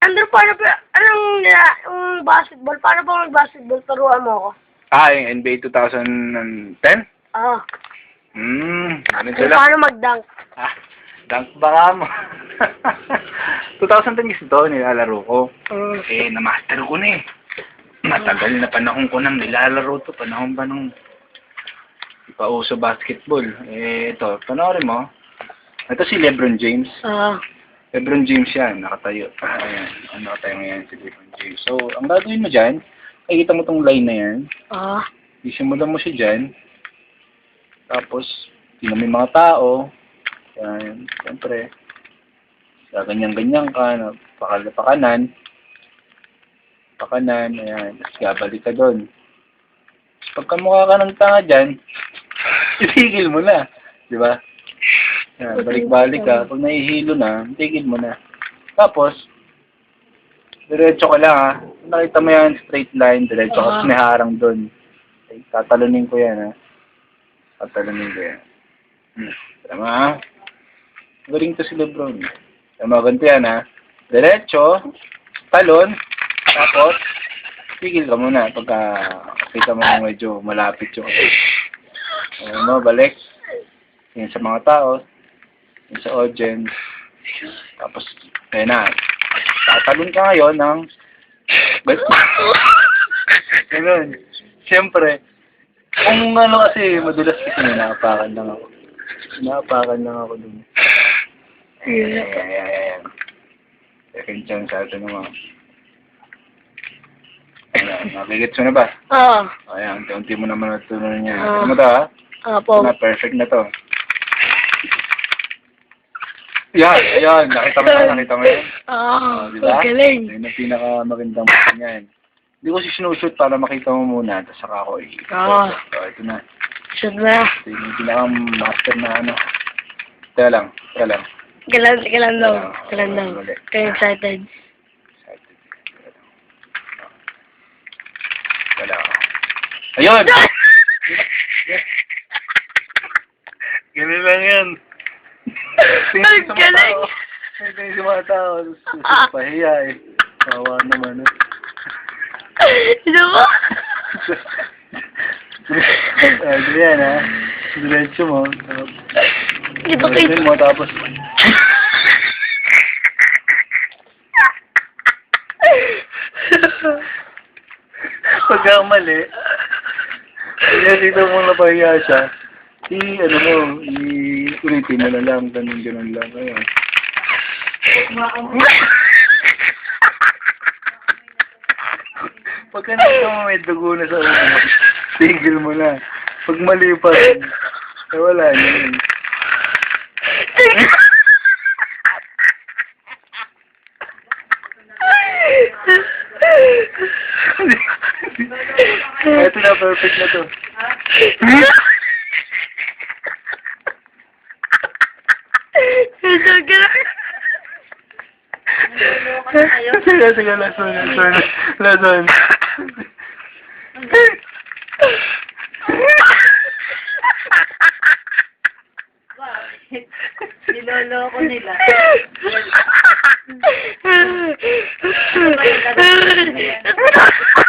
Andrew, paano ba, yung basketball, paano ba mag-basketball? Turuan mo ako. Yung NBA 2010? Ah. Ganun Kung sila. paano mag-dunk. Dunk baka mo. 2010 kasi ito, nilalaro ko. Na-master ko na eh. Matagal na panahon ko nang nilalaro to. Panahon pa nung ipauso basketball. Ito, panoorin mo. Ito si LeBron James. LeBron James yan, nakatayo. Ayan, nakatayo ngayon si LeBron James. So, ang gagawin mo dyan, nakikita mo tong line na yan. Isimulan mo siya dyan. Tapos, tingnan mo yung mga tao. Yan, siyempre. Ganyan-ganyan ka, pakanan. Pakanan, ayan. Tapos gabalik ka doon. Pagka mukha ka ng tanga dyan, itigil mo na. Di ba? Yan, balik-balik ka. Pag nahihilo na, tigil mo na. Tapos, diretso ka lang ha. Nakita mo yan, straight line, diretso ka, may harang doon. Okay, tatalunin ko yan ha. Tatalunin ko yan. Tama ha. Galing to si LeBron. Tama, ganito yan ha. Diretso, talon, tapos, tigil ka muna pagka kita mo medyo malapit yung balik. Yan sa mga tao, yan sa audience. Tapos, ayun na. Tatalon ka ngayon ng ganun. Siyempre, kung ano kasi, madulas kasi naapakan lang ako. Naapakan lang ako dun. Ayan. Second chance sa atin naman. Ayan, nabigits mo na ba? Ayan, unti mo naman natutunan niya. Ano mo to ha? Po. Perfect na to. Yan. Nakita mo yan? Diba? Galing. Yan ang pinakamagandang mo yan. Hindi ko sinushoot para makita mo muna, tapos saka ako ito na. Shoot na. Ito yung pinaka-master na ano. Teka lang. Galan daw. Kaya excited. Wala ako. Ayun! Ganun lang yan. Tingin sa mga tao. Tingin sa mga tao. Pahiya eh. Kawa naman eh. Ano ba? Yan ha. Diretso mo. Ito kayo. Mo tapos. Pagka mali, dito mo na pahiya siya, ulitin mo na lang, ganun lang. Ayun. Pagka nakita mo may dugo na sa ulo, tigil mo na. Pag mali pa rin, wala yun. Ito na, perfect na to. Sige, lason. Niloloko nila. Ano ba yung